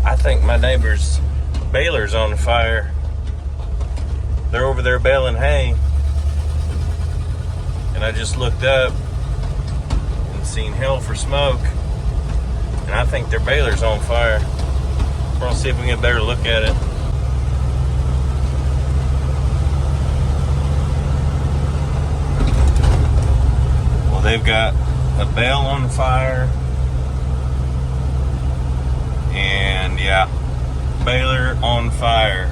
I think my neighbor's baler's on fire. They're over there baling hay. And I just looked up and seen hell for smoke. And I think their baler's on fire. We're gonna see if we can get a better look at it. Well, they've got a bale on fire. And yeah, baler on fire.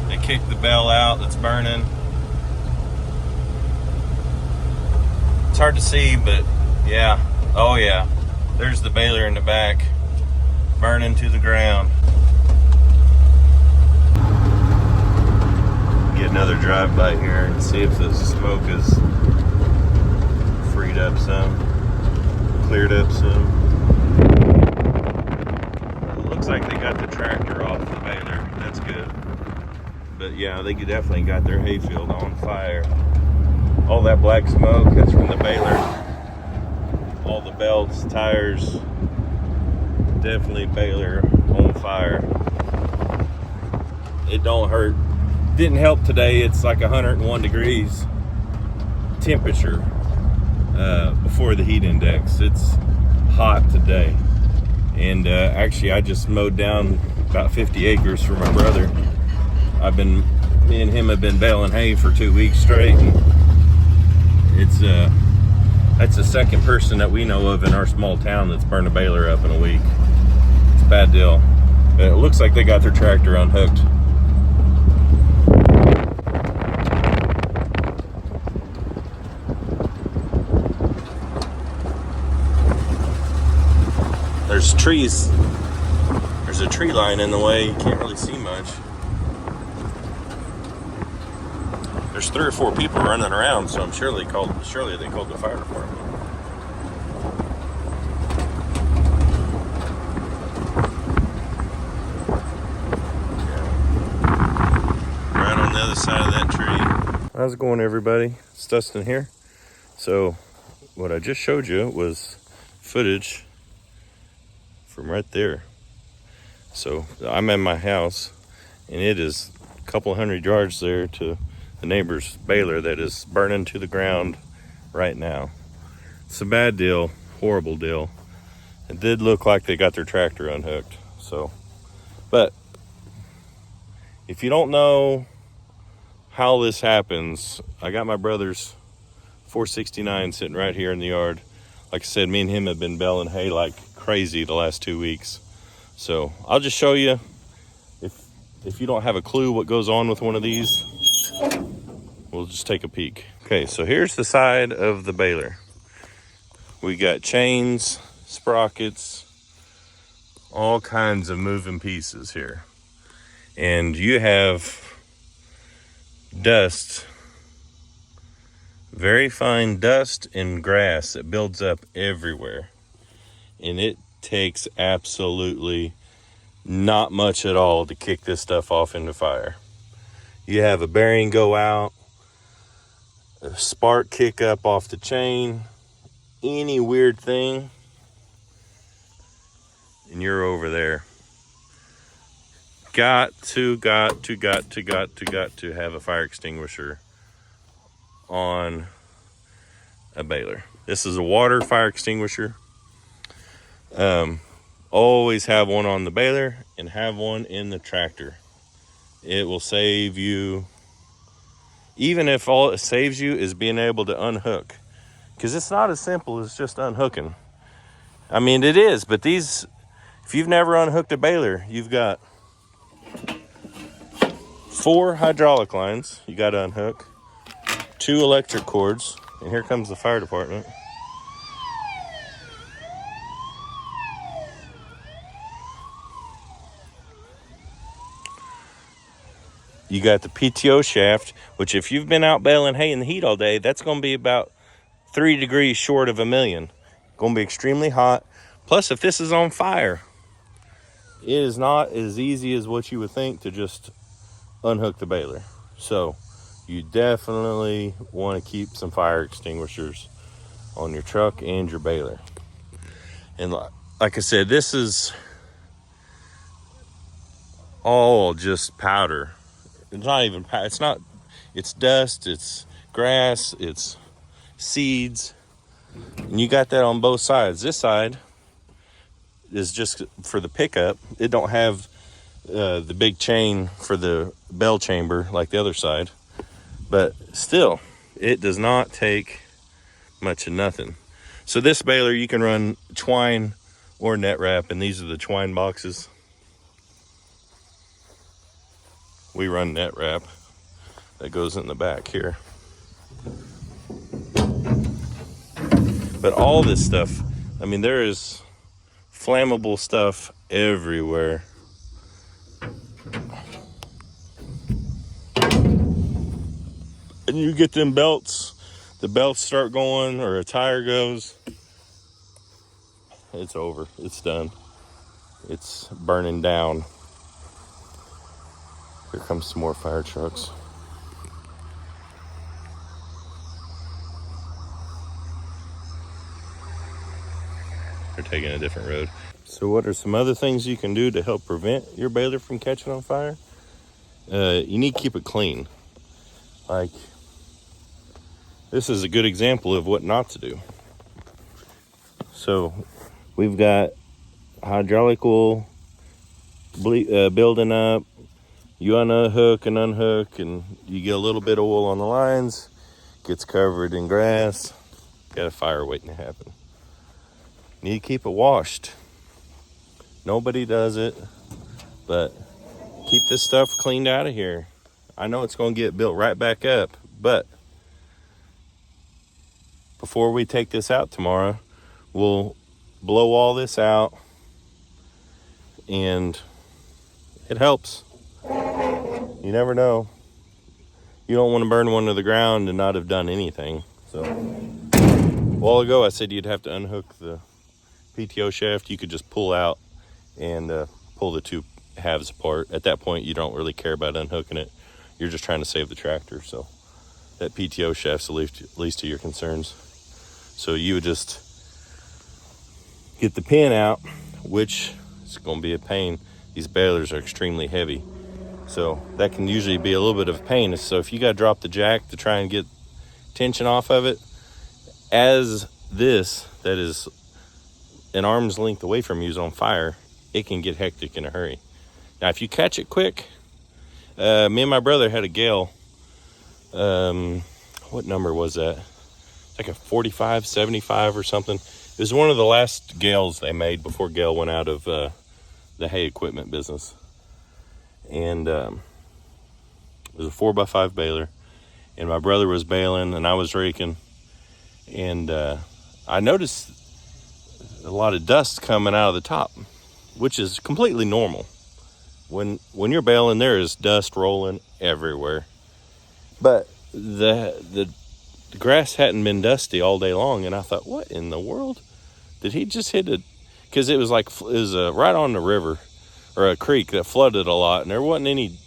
They kicked the bale out that's burning. It's hard to see, but yeah. Oh yeah. There's the baler in the back, burning to the ground. Get another drive-by here and see if the smoke is freed up some, cleared up some. It looks like they got the tractor off the baler. That's good. But yeah, they definitely got their hayfield on fire. All that black smoke, that's from the baler. All the belts, tires, definitely baler on fire. It don't hurt. Didn't help today. It's like 101 degrees temperature before the heat index. It's hot today. And actually I just mowed down about 50 acres for my brother. Me and him have been baling hay for 2 weeks straight. And that's the second person that we know of in our small town that's burned a baler up in a week. It's a bad deal. But it looks like they got their tractor unhooked. There's trees. There's a tree line in the way. You can't really see much. There's 3 or 4 people running around, so I'm sure they called the fire department. Yeah. Right on the other side of that tree. How's it going, everybody? It's Dustin here. So what I just showed you was footage from right there. So I'm in my house, and it is a couple hundred yards there to the neighbor's baler that is burning to the ground right now. It's a bad deal, horrible deal. It did look like they got their tractor unhooked. So, but if you don't know how this happens, I got my brother's 469 sitting right here in the yard. Like I said, me and him have been baling hay like crazy the last 2 weeks. So I'll just show you, if you don't have a clue what goes on with one of these, we'll just take a peek. Okay, so here's the side of the baler. We got chains, sprockets, all kinds of moving pieces here. And you have dust, very fine dust and grass that builds up everywhere. And it takes absolutely not much at all to kick this stuff off into fire. You have a bearing go out, a spark kick up off the chain, any weird thing, and you're over there. Got to have a fire extinguisher on a baler. This is a water fire extinguisher. Always have one on the baler and have one in the tractor. It will save you, even if all it saves you is being able to unhook, because it's not as simple as just unhooking. I mean, it is, but these, if you've never unhooked a baler, you've got 4 hydraulic lines you got to unhook, 2 electric cords, and here comes the fire department. You got the PTO shaft, which if you've been out baling hay in the heat all day, that's going to be about 3 degrees short of 1,000,000. Going to be extremely hot. Plus, if this is on fire, it is not as easy as what you would think to just unhook the baler. So you definitely want to keep some fire extinguishers on your truck and your baler. And like I said, this is all just powder. It's not even powder. It's not, it's dust, it's grass, it's seeds. And you got that on both sides. This side is just for the pickup. It don't have the big chain for the bell chamber like the other side. But still, it does not take much of nothing. So this baler, you can run twine or net wrap, and these are the twine boxes. We run net wrap. That goes in the back here. But all this stuff, I mean, there is flammable stuff everywhere. And you get them belts, the belts start going, or a tire goes, it's over, it's done. It's burning down. Here comes some more fire trucks. They're taking a different road. So what are some other things you can do to help prevent your baler from catching on fire? You need to keep it clean. Like, this is a good example of what not to do. So we've got hydraulic oil building up. You unhook and unhook, and you get a little bit of oil on the lines, gets covered in grass, got a fire waiting to happen. Need to keep it washed. Nobody does it, but keep this stuff cleaned out of here. I know it's going to get built right back up, but before we take this out tomorrow, we'll blow all this out, and it helps. You never know. You don't want to burn one to the ground and not have done anything. So a while ago I said you'd have to unhook the PTO shaft. You could just pull out and pull the two halves apart. At that point, you don't really care about unhooking it. You're just trying to save the tractor. So that PTO shaft's the least of your concerns. So you would just get the pin out, which is going to be a pain. These balers are extremely heavy. So that can usually be a little bit of a pain. So if you got to drop the jack to try and get tension off of it, as this, that is an arm's length away from you, is on fire, it can get hectic in a hurry. Now, if you catch it quick, me and my brother had a gale. What number was that? Like a 45, 75 or something. It was one of the last gales they made before Gale went out of the hay equipment business. And it was a 4x5 baler, and my brother was baling and I was raking, and I noticed a lot of dust coming out of the top, which is completely normal. When you're baling, there is dust rolling everywhere, but the grass hadn't been dusty all day long, and I thought, what in the world did he just hit it? Because it was like, it was right on the river or a creek that flooded a lot, and there wasn't any,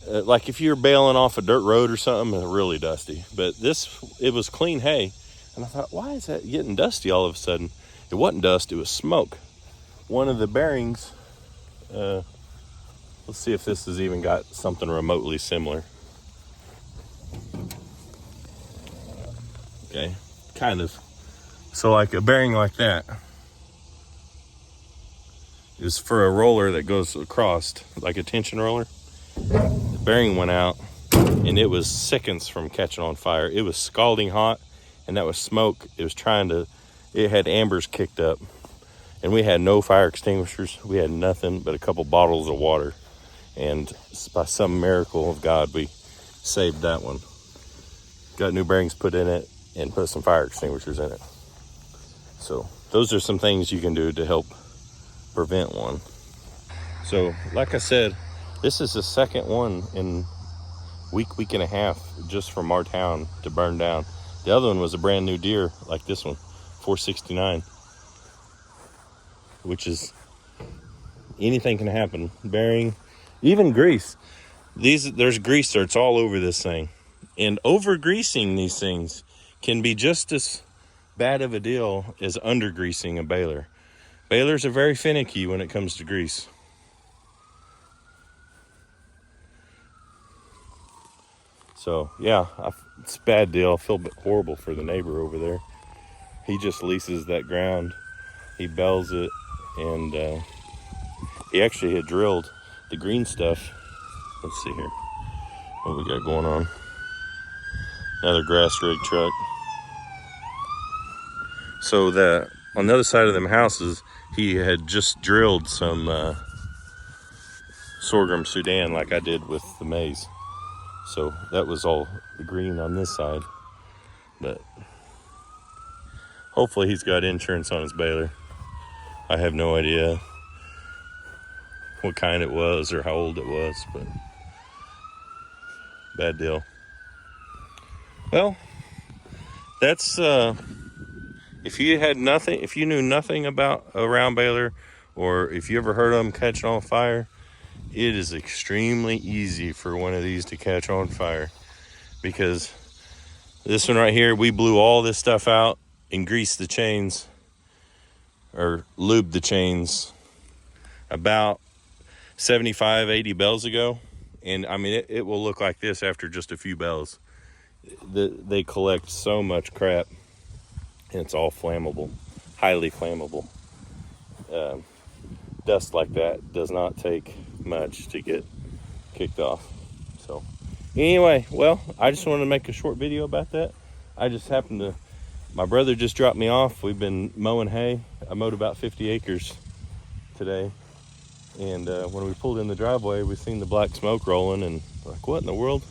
like if you're bailing off a dirt road or something, really dusty. But this, it was clean hay, and I thought, why is that getting dusty all of a sudden? It wasn't dust, it was smoke. One of the bearings, let's see if this has even got something remotely similar. Okay, kind of. So like a bearing like that is for a roller that goes across, like a tension roller. The bearing went out, and it was seconds from catching on fire. It was scalding hot, and that was smoke. It had embers kicked up, and we had no fire extinguishers. We had nothing but a couple bottles of water, and by some miracle of God, we saved that one. Got new bearings put in it and put some fire extinguishers in it. So those are some things you can do to help prevent one. So like I said, this is the second one in week and a half just from our town to burn down. The other one was a brand new deer like this one, 469, which is, anything can happen. Bearing, even grease. There's grease zerks all over this thing, and over greasing these things can be just as bad of a deal as under greasing a baler. Balers are very finicky when it comes to grease. So yeah, it's a bad deal. I feel a bit horrible for the neighbor over there. He just leases that ground. He bells it, and he actually had drilled the green stuff. Let's see here. What we got going on? Another grass rig truck. So that on the other side of them houses, he had just drilled some sorghum Sudan like I did with the maize. So that was all green on this side. But hopefully he's got insurance on his baler. I have no idea what kind it was or how old it was, but bad deal. Well, that's if you knew nothing about a round baler, or if you ever heard of them catching on fire, it is extremely easy for one of these to catch on fire, because this one right here, we blew all this stuff out and greased the chains, or lubed the chains, about 75-80 bells ago. And I mean, it will look like this after just a few bells. They collect so much crap, and it's all flammable, highly flammable. Dust like that does not take much to get kicked off. So anyway, well, I just wanted to make a short video about that. I just happened to, my brother just dropped me off. We've been mowing hay. I mowed about 50 acres today. And when we pulled in the driveway, we seen the black smoke rolling, and like, what in the world?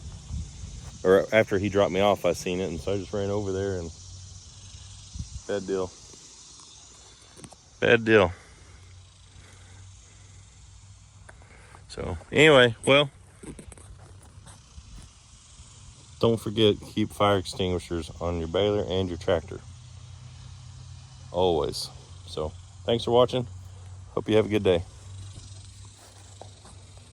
Or after he dropped me off, I seen it, and so I just ran over there, and bad deal. Bad deal. So anyway, well, don't forget, keep fire extinguishers on your baler and your tractor. Always. So thanks for watching. Hope you have a good day.